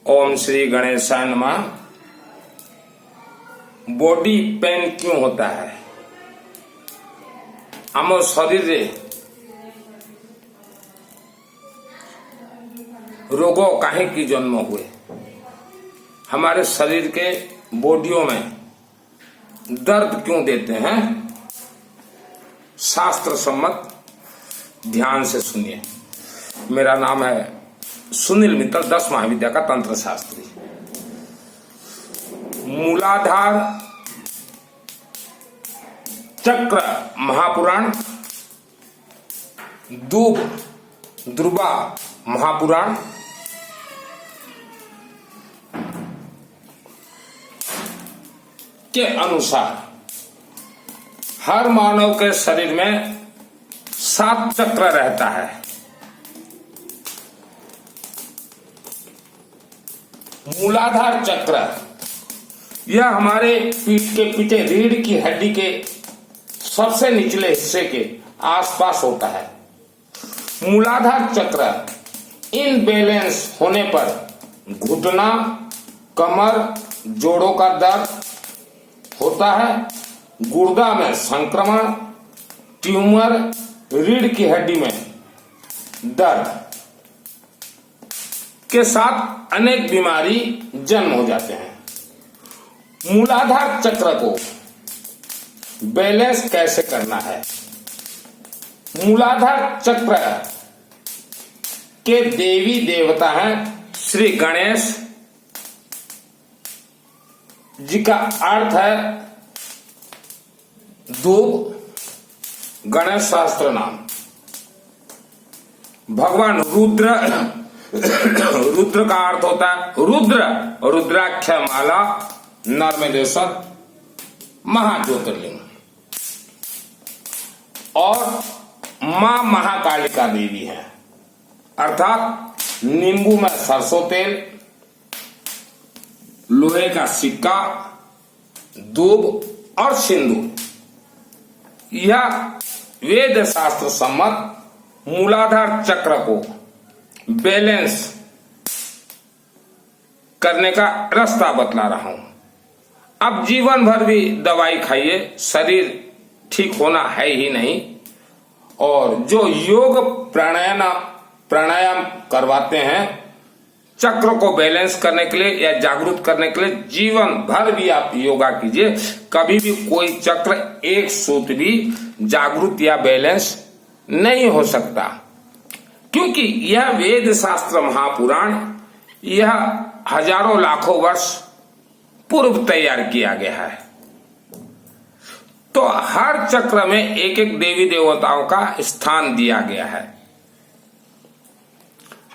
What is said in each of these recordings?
ओम श्री गणेशाय नमः। Body pain क्यों होता है? आम शरीर रोगों काहे की जन्म हुए? हमारे शरीर के बॉडियों में दर्द क्यों देते हैं? शास्त्र सम्मत ध्यान से सुनिए। मेरा नाम है सुनील मित्तल, 10 महाविद्या का तंत्र शास्त्री। मूलाधार चक्र महापुराण, दूब ध्रुवा महापुराण, के अनुसार हर मानव के शरीर में 7 चक्र रहता है। मूलाधार चक्र यह हमारे पीठ के पीछे रीढ़ की हड्डी के सबसे निचले हिस्से के आसपास होता है। मूलाधार चक्र इनबैलेंस होने पर घुटना, कमर, जोड़ों का दर्द होता है। गुर्दा में संक्रमण, ट्यूमर, रीढ़ की हड्डी में दर्द के साथ अनेक बीमारी जन्म हो जाते हैं। मूलाधार चक्र को बैलेंस कैसे करना है? मूलाधार चक्र के देवी देवता हैं श्री गणेश जी का अर्थ है दूब, गणेश शास्त्र नाम। भगवान रुद्र, रुद्र का अर्थ होता है रुद्र, रुद्राक्ष माला, नर्मदेश्वर, महाज्योतिर्लिंग। और मां महाकालिका देवी है, अर्थात नींबू में सरसों तेल, लोहे का सिक्का, दूब और सिंदूर। यह वेद शास्त्र सम्मत मूलाधार चक्र को बैलेंस करने का रास्ता बतला रहा हूं। अब जीवन भर भी दवाई खाइए, शरीर ठीक होना है ही नहीं। और जो योग प्राणायाम करवाते हैं चक्र को बैलेंस करने के लिए या जागरूक करने के लिए, जीवन भर भी आप योगा कीजिए, कभी भी कोई चक्र एक सूत्र भी जागरूक या बैलेंस नहीं हो सकता। क्योंकि यह वेद शास्त्र महापुराण यह हजारों लाखों वर्ष पूर्व तैयार किया गया है। तो हर चक्र में एक एक देवी देवताओं का स्थान दिया गया है।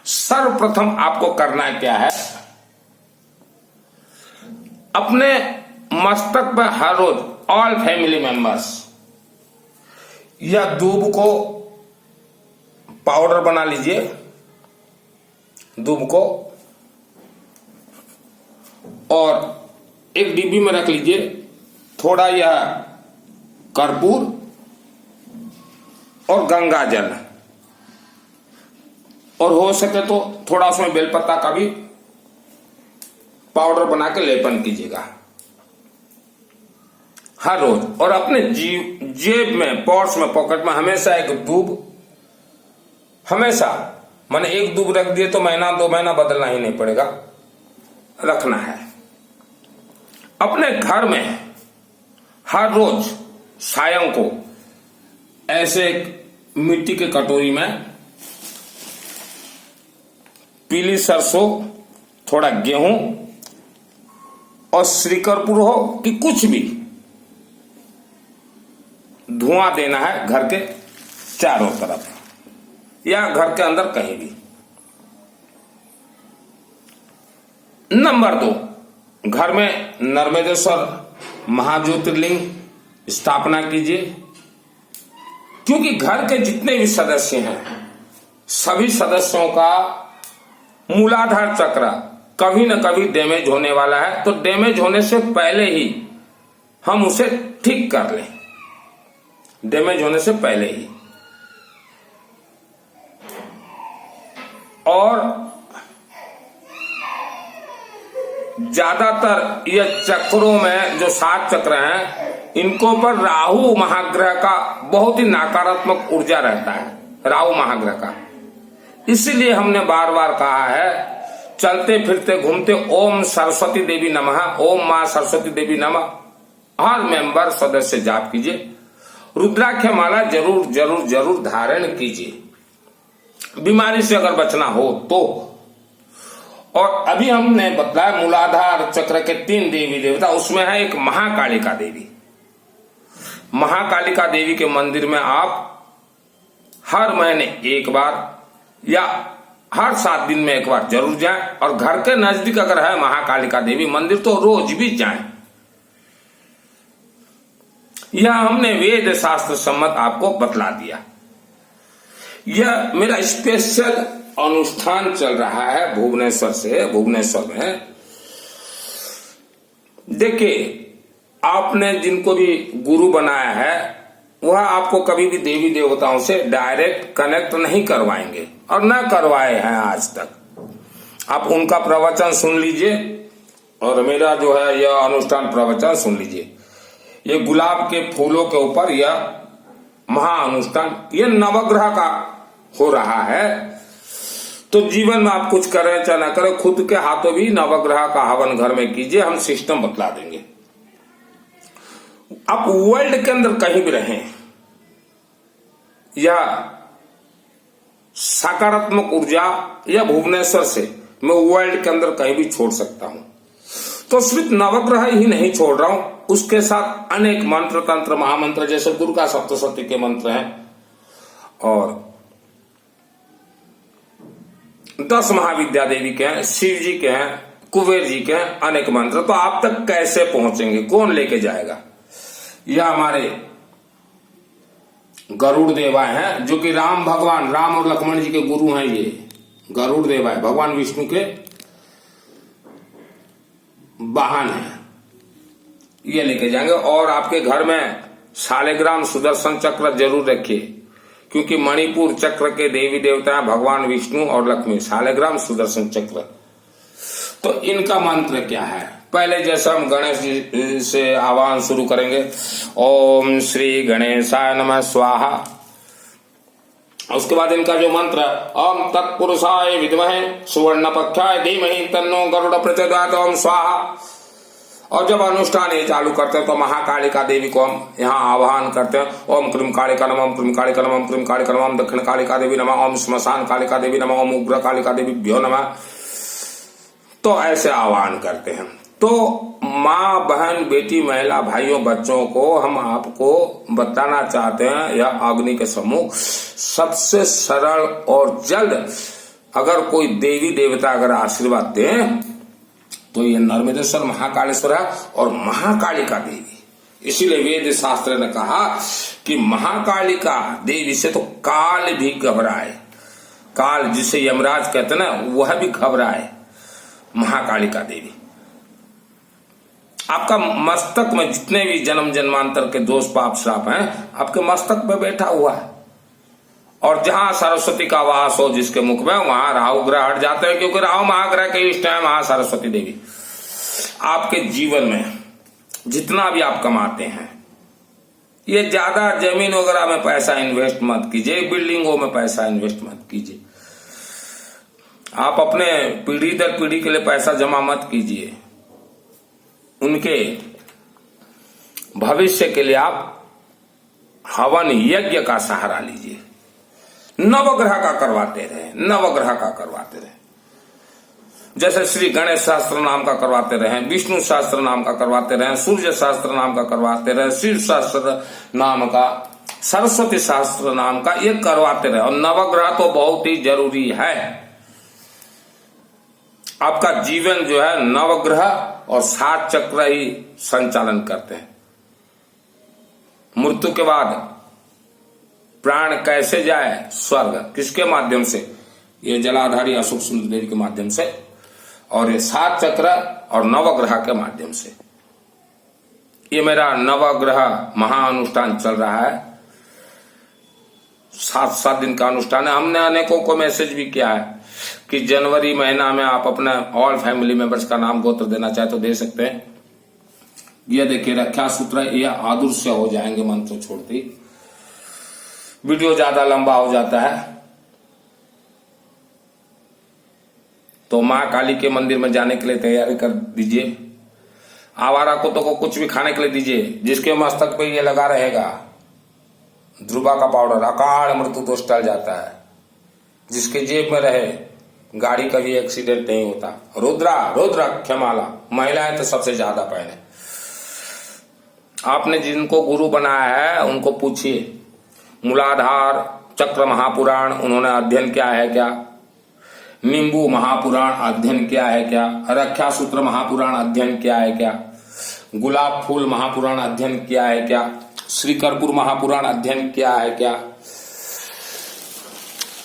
सर्वप्रथम आपको करना क्या है? अपने मस्तक पर हर रोज ऑल फैमिली मेंबर्स यह दूब को पाउडर बना लीजिए। दूब को और एक डिब्बी में रख लीजिए। थोड़ा यह कर्पूर और गंगा जल, और हो सके तो थोड़ा उसमें बेलपत्ता का भी पाउडर बना के लेपन कीजिएगा हर रोज। और अपने जेब में, पर्स में, पॉकेट में हमेशा एक दूब, हमेशा माने एक दूब रख दिए तो महीना 2 महीना बदलना ही नहीं पड़ेगा, रखना है। अपने घर में हर रोज सायं को ऐसे मिट्टी के कटोरी में पीली सरसों, थोड़ा गेहूं और श्री कर्पूर हो कि कुछ भी, धुआं देना है घर के चारों तरफ या घर के अंदर कहीं भी। नंबर 2, घर में नर्मदेश्वर महाज्योतिर्लिंग स्थापना कीजिए। क्योंकि घर के जितने भी सदस्य हैं, सभी सदस्यों का मूलाधार चक्र कभी न कभी डैमेज होने वाला है। तो डैमेज होने से पहले ही हम उसे ठीक कर लें, डैमेज होने से पहले ही। और ज्यादातर ये चक्रों में जो 7 चक्र हैं, इनको पर राहु महाग्रह का बहुत ही नकारात्मक ऊर्जा रहता है, राहु महाग्रह का। इसीलिए हमने बार बार कहा है, चलते फिरते घूमते ओम सरस्वती देवी नमः, ओम मां सरस्वती देवी नमः हर मेंबर सदस्य जाप कीजिए। रुद्राक्ष माला जरूर जरूर जरूर धारण कीजिए, बीमारी से अगर बचना हो तो। और अभी हमने बताया मूलाधार चक्र के 3 देवी देवता, उसमें है एक महाकालिका देवी। महाकालिका देवी के मंदिर में आप हर महीने एक बार या हर 7 दिन में एक बार जरूर जाएं, और घर के नजदीक अगर है महाकालिका देवी मंदिर तो रोज भी जाएं। यह हमने वेद शास्त्र सम्मत आपको बतला दिया। यह मेरा स्पेशल अनुष्ठान चल रहा है भुवनेश्वर में। देखिए, आपने जिनको भी गुरु बनाया है वह आपको कभी भी देवी देवताओं से डायरेक्ट कनेक्ट नहीं करवाएंगे और न करवाए हैं आज तक। आप उनका प्रवचन सुन लीजिए और मेरा जो है यह अनुष्ठान प्रवचन सुन लीजिए। ये गुलाब के फूलों के ऊपर यह महाअनुष्ठान यह नवग्रह का हो रहा है। तो जीवन में आप कुछ करें चाहे ना करें, खुद के हाथों भी नवग्रह का हवन घर में कीजिए, हम सिस्टम बतला देंगे। आप वर्ल्ड के अंदर कहीं भी रहें, या सकारात्मक ऊर्जा या भुवनेश्वर से मैं वर्ल्ड के अंदर कहीं भी छोड़ सकता हूं। तो सिर्फ नवग्रह ही नहीं छोड़ रहा हूं, उसके साथ अनेक मंत्र तंत्र महामंत्र जैसे दुर्गा सप्तशती के मंत्र हैं और 10 महाविद्या देवी के हैं, शिव जी के हैं, कुबेर जी के हैं, अनेक मंत्र। तो आप तक कैसे पहुंचेंगे, कौन लेके जाएगा? यह हमारे गरुड़ देवाएं हैं, जो कि राम भगवान, राम और लक्ष्मण जी के गुरु हैं। ये गरुड़ देवाएं भगवान विष्णु के वाहन हैं, ये लेके जाएंगे। और आपके घर में शालिग्राम सुदर्शन चक्र जरूर रखिए, क्योंकि मणिपुर चक्र के देवी देवता हैं भगवान विष्णु और लक्ष्मी। शालिग्राम सुदर्शन चक्र, तो इनका मंत्र क्या है? पहले जैसे हम गणेश जी से आह्वान शुरू करेंगे, ओम श्री गणेशाय नमः स्वाहा। उसके बाद इनका जो मंत्र ओम तत्पुरुषाय विद्महे सुवर्ण पक्षाय धीमहि तन्नो गरुड़ प्रचोदयात् ओम स्वाहा। और जब अनुष्ठान ये चालू करते हैं तो महाकालिका देवी को हम यहाँ आह्वान करते हैं, ओम क्रीम कालिका नमः, ओम क्रीम कालिका नमः, ओम क्रीम कालिका नमः, ओम दक्षिण कालिका देवी नमः, ओम श्मशान कालिका देवी नमः, ओम उग्र कालिका देवी भ्यो नमः। तो ऐसे आह्वान करते हैं। तो माँ बहन बेटी महिला भाइयों बच्चों को हम आपको बताना चाहते हैं, यह अग्नि के सम्मुख सबसे सरल और जल्द अगर कोई देवी देवता अगर आशीर्वाद दें तो ये नर्मदेश्वर महाकालेश्वर है और महाकालिका देवी। इसीलिए वेद शास्त्र ने कहा कि महाकालिका देवी से तो काल भी घबराए। काल जिसे यमराज कहते हैं ना, वह भी घबराए। महाकालिका देवी आपका मस्तक में जितने भी जन्म जन्मांतर के दोष पाप श्राप हैं आपके मस्तक में बैठा हुआ है। और जहां सरस्वती का वास हो जिसके मुख में, वहां राहु ग्रह हट जाते हैं, क्योंकि राहु महाग्रह के इस टाइम वहां सरस्वती देवी। आपके जीवन में जितना भी आप कमाते हैं, ये ज्यादा जमीन वगैरह में पैसा इन्वेस्ट मत कीजिए, बिल्डिंगों में पैसा इन्वेस्ट मत कीजिए। आप अपने पीढ़ी दर पीढ़ी के लिए पैसा जमा मत कीजिए। उनके भविष्य के लिए आप हवन यज्ञ का सहारा लीजिए। नवग्रह का करवाते रहे, नवग्रह का करवाते रहे। जैसे श्री गणेश शास्त्र नाम का करवाते रहे, विष्णु शास्त्र नाम का करवाते रहे, सूर्य शास्त्र नाम का करवाते रहे, शिव शास्त्र नाम का, सरस्वती शास्त्र नाम का, ये करवाते रहे। और नवग्रह तो बहुत ही जरूरी है। आपका जीवन जो है नवग्रह और 7 चक्र ही संचालन करते हैं। मृत्यु के बाद प्राण कैसे जाए स्वर्ग, किसके माध्यम से? ये जलाधारी अशोक सुंदर देवी के माध्यम से, और ये 7 चक्र और नवग्रह के माध्यम से। ये मेरा नवग्रह महाअनुष्ठान चल रहा है। 7 दिन का अनुष्ठान है। हमने अनेकों को मैसेज भी किया है कि जनवरी महीना में आप अपने ऑल फैमिली मेंबर्स का नाम गोत्र देना चाहे तो दे सकते हैं। ये देखिए रक्षा सूत्र, ये अदृश्य हो जाएंगे मंत्र छोड़ते ही। वीडियो ज्यादा लंबा हो जाता है तो मां काली के मंदिर में जाने के लिए तैयारी कर दीजिए। आवारा कुत्तों को कुछ भी खाने के लिए दीजिए। जिसके मस्तक पे ये लगा रहेगा ध्रुवा का पाउडर, अकाल मृत्यु दोष टल जाता है। जिसके जेब में रहे गाड़ी का भी एक्सीडेंट नहीं होता। रुद्रा क्षमाला, महिलाएं तो सबसे ज्यादा पहने। आपने जिनको गुरु बनाया है उनको पूछिए मूलाधार चक्र महापुराण उन्होंने अध्ययन किया है क्या, नींबू महापुराण अध्ययन किया है क्या, रक्षा सूत्र महापुराण अध्ययन किया है क्या, गुलाब फूल महापुराण अध्ययन किया है क्या, श्री कर्पूर महापुराण अध्ययन किया है क्या,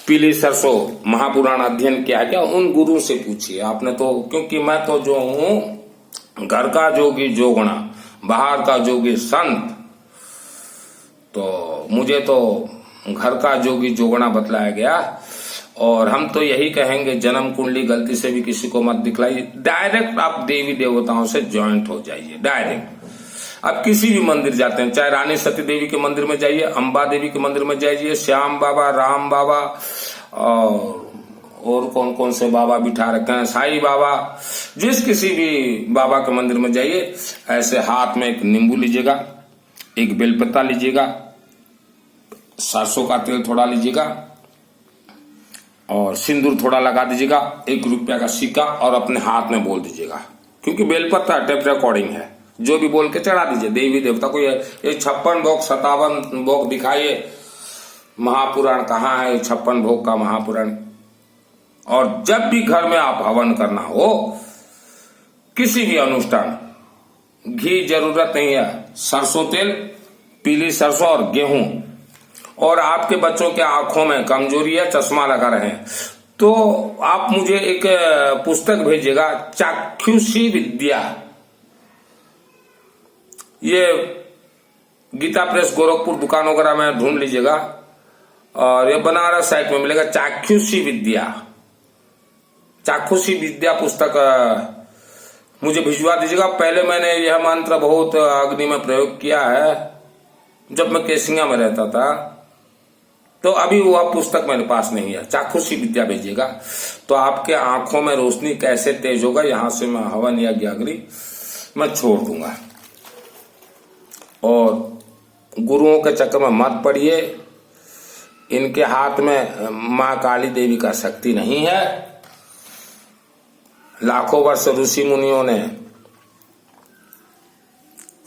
पीली सरसों महापुराण अध्ययन किया है क्या। उन गुरु से पूछिए आपने तो, क्योंकि मैं तो जो हूं घर का जोगी जोगणा, बाहर का जोगी संत, तो मुझे तो घर का जोगी जोगणा बतलाया गया। और हम तो यही कहेंगे जन्म कुंडली गलती से भी किसी को मत दिखलाइए। डायरेक्ट आप देवी देवताओं से ज्वाइंट हो जाइए डायरेक्ट। आप किसी भी मंदिर जाते हैं, चाहे रानी सती देवी के मंदिर में जाइए, अंबा देवी के मंदिर में जाइए, श्याम बाबा, राम बाबा और कौन कौन से बाबा बिठा रखे हैं, साईं बाबा, जिस किसी भी बाबा के मंदिर में जाइए, ऐसे हाथ में एक नींबू लीजिएगा, एक बेलपत्ता लीजिएगा, सरसों का तेल थोड़ा लीजिएगा और सिंदूर थोड़ा लगा दीजिएगा, 1 रुपया का सिक्का और अपने हाथ में बोल दीजिएगा। क्योंकि बेलपत्ता टेप रिकॉर्डिंग है, जो भी बोल के चढ़ा दीजिए देवी देवता को। ये 56 भोग 57 भोग दिखाइए, महापुराण कहाँ है 56 भोग का महापुराण। और जब भी घर में आप हवन करना हो, किसी भी अनुष्ठान, घी जरूरत नहीं है, सरसों तेल, पीली सरसों और गेहूं। और आपके बच्चों के आंखों में कमजोरी है, चश्मा लगा रहे हैं, तो आप मुझे एक पुस्तक भेजिएगा, चाक्षुषी विद्या। ये गीता प्रेस गोरखपुर दुकान वगैरह में ढूंढ लीजिएगा और ये बनारस साइट में मिलेगा, चाक्षुषी विद्या। चाक्षुषी विद्या पुस्तक मुझे भिजवा दीजिएगा। पहले मैंने यह मंत्र बहुत अग्नि में प्रयोग किया है जब मैं केसिंगा में रहता था, तो अभी वह पुस्तक मेरे पास नहीं है। चाक्षुषी विद्या भेजिएगा तो आपके आंखों में रोशनी कैसे तेज होगा, यहां से मैं हवन या ज्ञागरी मैं छोड़ दूंगा। और गुरुओं के चक्कर में मत पड़िए, इनके हाथ में मां काली देवी का शक्ति नहीं है। लाखों वर्ष ऋषि मुनियों ने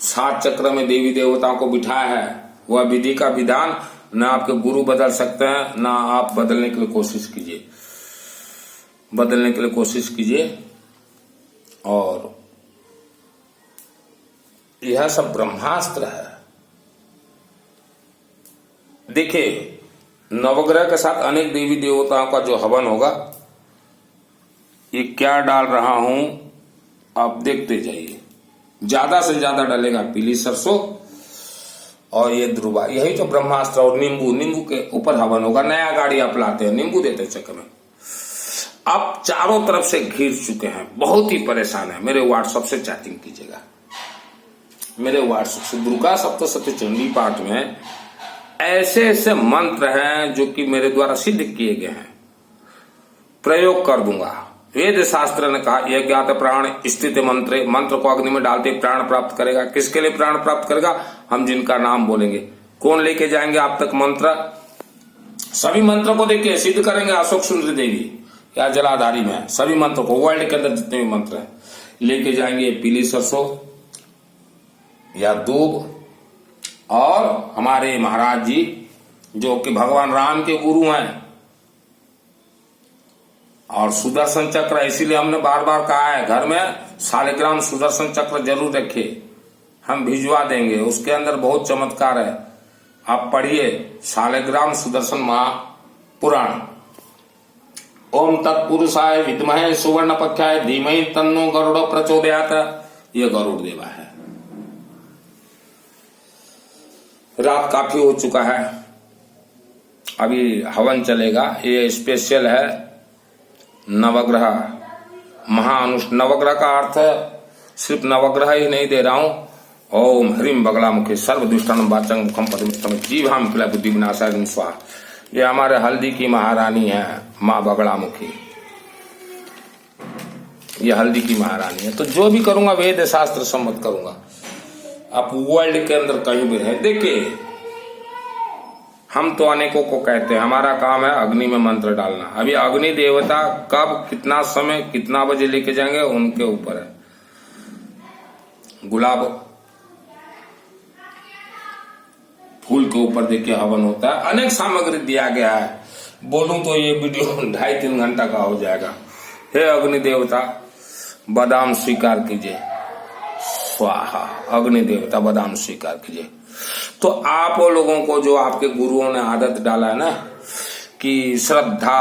7 चक्र में देवी देवताओं को बिठाया है। वह विधि का विधान ना आपके गुरु बदल सकते हैं, ना आप बदलने के लिए कोशिश कीजिए, बदलने के लिए कोशिश कीजिए। और यह सब ब्रह्मास्त्र है। देखिए नवग्रह के साथ अनेक देवी देवताओं का जो हवन होगा, ये क्या डाल रहा हूं आप देखते जाइए। ज्यादा से ज्यादा डालेगा पीली सरसों और ये ध्रुवा, यही तो ब्रह्मास्त्र। और नींबू के ऊपर हवन होगा। नया गाड़ी आप लाते हैं, नींबू देते हैं चक्कर में। आप चारों तरफ से घिर चुके हैं, बहुत ही परेशान है। मेरे व्हाट्सएप से चैटिंग कीजिएगा, मेरे व्हाट्सएप से। दुर्गा सप्तशती चंडी पाठ में ऐसे ऐसे मंत्र हैं जो कि मेरे द्वारा सिद्ध किए गए हैं, प्रयोग कर दूंगा। वेद शास्त्र ने कहा यह ज्ञात प्राण स्थित मंत्र, मंत्र को अग्नि में डालते प्राण प्राप्त करेगा। किसके लिए प्राण प्राप्त करेगा? हम जिनका नाम बोलेंगे। कौन लेके जाएंगे आप तक मंत्र? सभी मंत्र को देखिए, सिद्ध करेंगे अशोक सुंदरी देवी या जलाधारी में। सभी मंत्र को, वर्ल्ड के अंदर जितने भी मंत्र हैं लेके जाएंगे। पीली सरसों या दूब, और हमारे महाराज जी जो कि भगवान राम के गुरु हैं, और सुदर्शन चक्र। इसीलिए हमने बार बार कहा है घर में शालिग्राम सुदर्शन चक्र जरूर रखिए, हम भिजवा देंगे। उसके अंदर बहुत चमत्कार है, आप पढ़िए शालिग्राम सुदर्शन महापुराण। ओम तत्पुरुषाय विद्महे सुवर्ण पक्षाय धीमहि तन्नो गरुड़ प्रचोदयात। ये गरुड़ देवा है। रात काफी हो चुका है, अभी हवन चलेगा। ये स्पेशल है नवग्रह नवग्रह का अर्थ सिर्फ नवग्रह ही नहीं दे रहा हूं। ओम ह्रीम बगलामुखी सर्व दुष्टान वाचंग मुखम पद्म जीवाम किला बुद्धि विनाशाय स्वाहा। ये हमारे हल्दी की महारानी है, माँ बगलामुखी, ये हल्दी की महारानी है। तो जो भी करूंगा वेद शास्त्र सम्मत करूंगा। आप वर्ल्ड के अंदर कहीं भी रहे, देखिए हम तो अनेकों को कहते हैं, हमारा काम है अग्नि में मंत्र डालना। अभी अग्नि देवता कब कितना समय कितना बजे लेके जाएंगे उनके ऊपर है। गुलाब फूल के ऊपर देखिए हवन होता है, अनेक सामग्री दिया गया है। बोलूं तो ये वीडियो 2.5-3 घंटा का हो जाएगा। हे अग्नि देवता बादाम स्वीकार कीजिए, स्वाहा। अग्नि देवता बादाम स्वीकार कीजिए। तो आप लोगों को जो आपके गुरुओं ने आदत डाला है ना कि श्रद्धा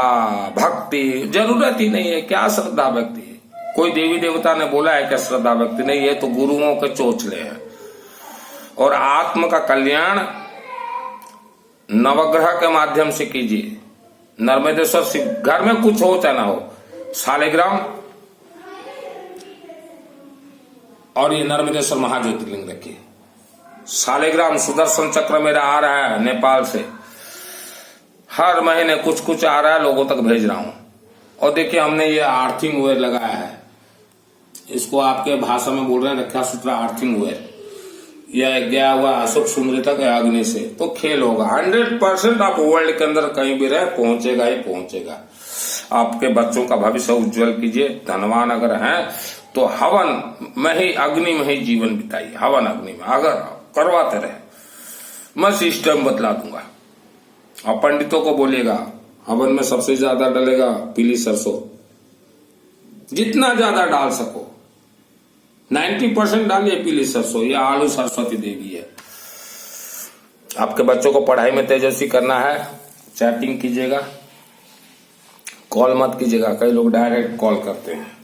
भक्ति, जरूरत ही नहीं है। क्या श्रद्धा भक्ति? कोई देवी देवता ने बोला है क्या श्रद्धा भक्ति? नहीं, है तो गुरुओं के चोचले हैं। और आत्म का कल्याण नवग्रह के माध्यम से कीजिए। नर्मदेश्वर शिव, घर में कुछ हो चाहे ना हो, शालिग्राम और ये नर्मदेश्वर महाज्योतिर्लिंग रखिए। शालिग्राम सुदर्शन चक्र मेरा आ रहा है नेपाल से, हर महीने कुछ कुछ आ रहा है, लोगों तक भेज रहा हूं। और देखिए हमने ये आर्थिंग वेयर लगाया है, इसको आपके भाषा में बोल रहे हैं रक्षा सूत्र आर्थिंग वेयर। यह गया हुआ अशुभ सुंदरी तक अग्नि से, तो खेल होगा 100%। आप वर्ल्ड के अंदर कहीं भी रहे पहुंचेगा ही पहुंचेगा। आपके बच्चों का भविष्य उज्जवल कीजिए। धनवान अगर हैं तो हवन में ही, अग्नि में ही जीवन बिताइए। हवन अग्नि में अगर करवाते रहे, मैं सिस्टम बतला दूंगा। और पंडितों को बोलिएगा हवन में सबसे ज्यादा डलेगा पीली सरसों, जितना ज्यादा डाल सको 90% डालिए पीली सरसों। या आलू सरस्वती देवी है। आपके बच्चों को पढ़ाई में तेजस्वी करना है, चैटिंग कीजिएगा, कॉल मत कीजिएगा। कई लोग डायरेक्ट कॉल करते हैं।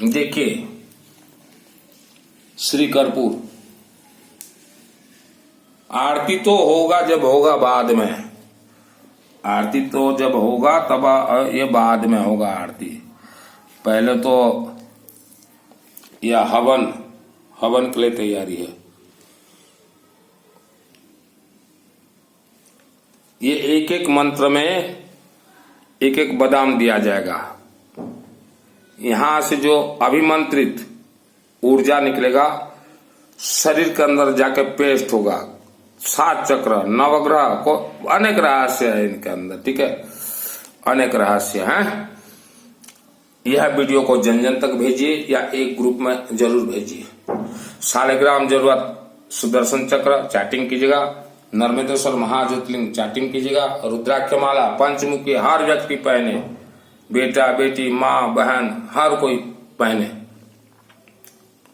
देखिए श्री कर्पूर, आरती तो होगा जब होगा बाद में, आरती तो जब होगा तब ये बाद में होगा आरती। पहले तो यह हवन के लिए तैयारी है। ये एक एक मंत्र में एक एक बादाम दिया जाएगा। यहां से जो अभिमंत्रित ऊर्जा निकलेगा शरीर के अंदर जाके पेस्ट होगा। 7 चक्र नवग्रह को, अनेक रहस्य है इनके अंदर, ठीक है, अनेक रहस्य हैं। यह वीडियो को जन जन तक भेजिए या एक ग्रुप में जरूर भेजिए। शालिग्राम जरूरत, सुदर्शन चक्र चैटिंग कीजिएगा, नर्मदेश्वर महाज्योतिर्लिंग चैटिंग कीजिएगा, रुद्राक्ष माला पंचमुखी हर व्यक्ति पहने, बेटा बेटी माँ बहन हर कोई पहने।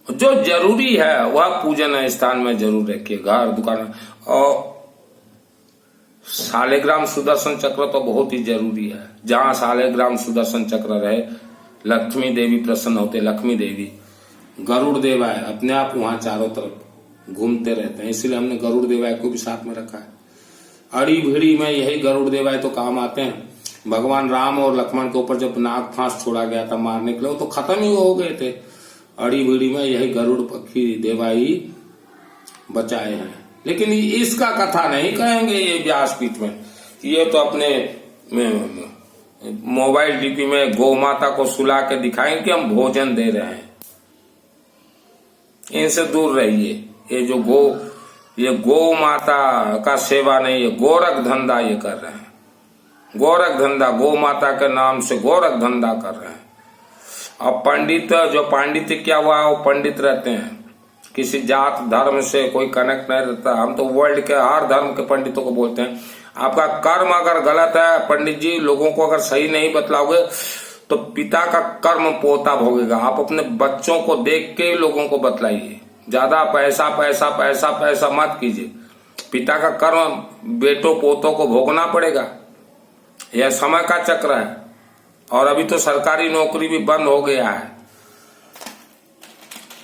जो जरूरी है वह पूजन स्थान में जरूर रखिए, घर दुकान। और शालिग्राम सुदर्शन चक्र तो बहुत ही जरूरी है। जहां शालिग्राम सुदर्शन चक्र रहे लक्ष्मी देवी प्रसन्न होते। लक्ष्मी देवी, गरुड़ देवाय अपने आप वहां चारों तरफ घूमते रहते हैं, इसलिए हमने गरुड़ देवाय को भी साथ में रखा है। अड़ी भिड़ी में यही गरुड़ देवाय तो काम आते हैं। भगवान राम और लक्ष्मण के ऊपर जब नाग फांस छोड़ा गया था मारने के लिए, तो खत्म ही हो गए थे। अड़ी भिड़ी में यही गरुड़ पक्षी देवाई बचाए हैं। लेकिन इसका कथा नहीं कहेंगे ये व्यासपीठ में। ये तो अपने मोबाइल डीपी में गौ माता को सुला के दिखाएंगे कि हम भोजन दे रहे हैं। इनसे दूर रहिए। ये गौ माता का सेवा नहीं है, गोरख धंधा ये कर रहे हैं। गोरख धंधा, गौ माता के नाम से गोरख धंधा कर रहे हैं। अब पंडित, जो पांडित्य क्या हुआ वो पंडित रहते हैं, किसी जात धर्म से कोई कनेक्ट नहीं रहता। हम तो वर्ल्ड के हर धर्म के पंडितों को बोलते हैं, आपका कर्म अगर गलत है पंडित जी, लोगों को अगर सही नहीं बतलाओगे तो पिता का कर्म पोता भोगेगा। आप अपने बच्चों को देख के लोगों को बतलाइए। ज्यादा पैसा पैसा पैसा पैसा मत कीजिए। पिता का कर्म बेटों पोतों को भोगना पड़ेगा। यह समय का चक्र है। और अभी तो सरकारी नौकरी भी बंद हो गया है।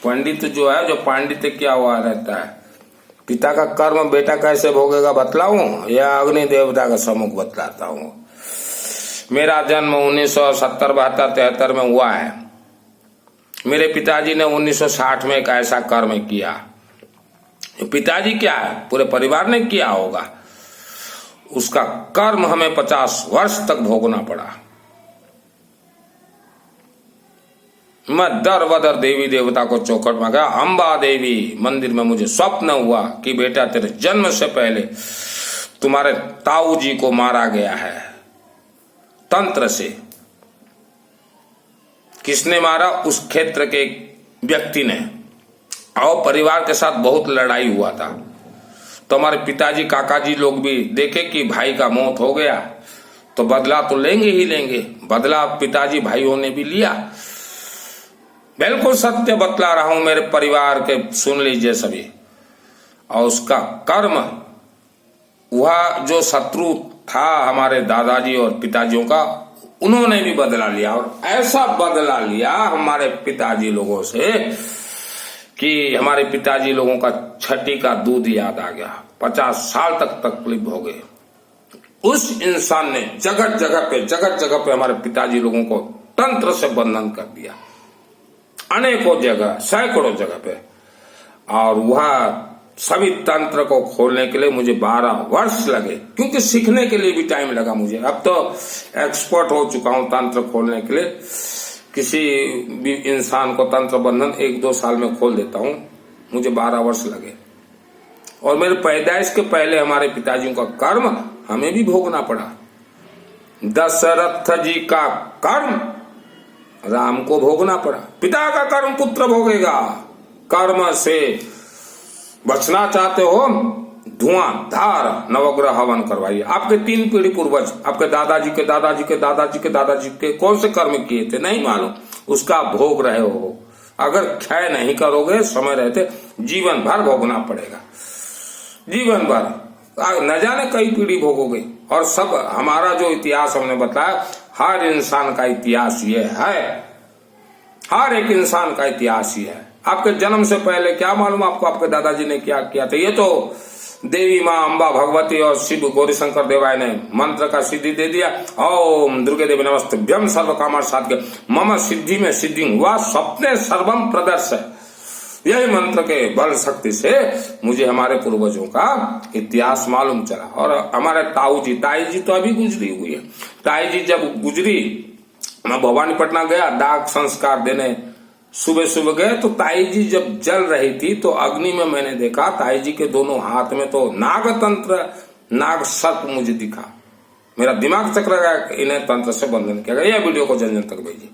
पंडित जो है, जो पांडित्य क्या हुआ रहता है, पिता का कर्म बेटा कैसे भोगेगा बतलाऊं या अग्नि देवता का सम्मुख बतलाता हूं। मेरा जन्म 1970, 72, 73 में हुआ है। मेरे पिताजी ने 1960 में एक ऐसा कर्म किया। पिताजी क्या है, पूरे परिवार ने किया होगा। उसका कर्म हमें 50 वर्ष तक भोगना पड़ा। मैं दर बदर देवी देवता को चौखट में गया। अम्बा देवी मंदिर में मुझे स्वप्न हुआ कि बेटा तेरे जन्म से पहले तुम्हारे ताऊ जी को मारा गया है तंत्र से। किसने मारा? उस क्षेत्र के व्यक्ति ने, और परिवार के साथ बहुत लड़ाई हुआ था। तो हमारे पिताजी काका जी लोग भी देखे कि भाई का मौत हो गया तो बदला तो लेंगे ही लेंगे। बदला पिताजी भाइयों ने भी लिया। बिल्कुल सत्य बतला रहा हूं मेरे परिवार के, सुन लीजिए सभी। और उसका कर्म, वह जो शत्रु था हमारे दादाजी और पिताजियों का, उन्होंने भी बदला लिया। और ऐसा बदला लिया हमारे पिताजी लोगों से कि हमारे पिताजी लोगों का छठी का दूध याद आ गया। 50 साल तक तकलीफ भोगे। उस इंसान ने जगह जगह पे हमारे पिताजी लोगों को तंत्र से बंधन कर दिया, अनेकों जगह, सैकड़ों जगह पे। और वह सभी तंत्र को खोलने के लिए मुझे 12 वर्ष लगे, क्योंकि सीखने के लिए भी टाइम लगा मुझे। अब तो एक्सपर्ट हो चुका हूं तंत्र खोलने के लिए। किसी भी इंसान को तंत्र बंधन 1-2 साल में खोल देता हूं। मुझे 12 वर्ष लगे। और मेरे पैदाइश के पहले हमारे पिताजियों का कर्म हमें भी भोगना पड़ा। दशरथ जी का कर्म राम को भोगना पड़ा। पिता का कर्म पुत्र भोगेगा। कर्म से बचना चाहते हो, धुआंधार नवग्रह हवन करवाइए। आपके 3 पीढ़ी पूर्वज, आपके दादाजी के दादाजी के दादाजी के दादाजी के कौन से कर्म किए थे नहीं मालूम, उसका भोग रहे हो। अगर क्षय नहीं करोगे समय रहते, जीवन भर भोगना पड़ेगा। जीवन भर न जाने कई पीढ़ी भोगोगे। और सब हमारा जो इतिहास हमने बताया, हर इंसान का इतिहास ये है। हर एक इंसान का इतिहास ये है। आपके जन्म से पहले क्या मालूम आपको आपके दादाजी ने क्या किया था। ये तो देवी माँ अम्बा भगवती और शिव गौरी शंकर देवाय ने मंत्र का सिद्धि दे दिया। ओम दुर्गे देवी नमस्तुभ्यं सर्व कामार्थ साधके मम सिद्धि में सिद्धि हुआ स्वप्ने सर्वम प्रदर्श। यही मंत्र के बल शक्ति से मुझे हमारे पूर्वजों का इतिहास मालूम चला। और हमारे ताई जी तो अभी गुजरी हुई है। ताई जी जब गुजरी, मैं भवानीपटना गया दाग संस्कार देने। सुबह सुबह गए तो ताई जी जब जल रही थी तो अग्नि में मैंने देखा ताई जी के दोनों हाथ में तो नागतंत्र, नाग सर्प मुझे दिखा। मेरा दिमाग चक्र गया, इन्हें तंत्र से बंधन किया गया। यह वीडियो को जन जन तक भेजिए।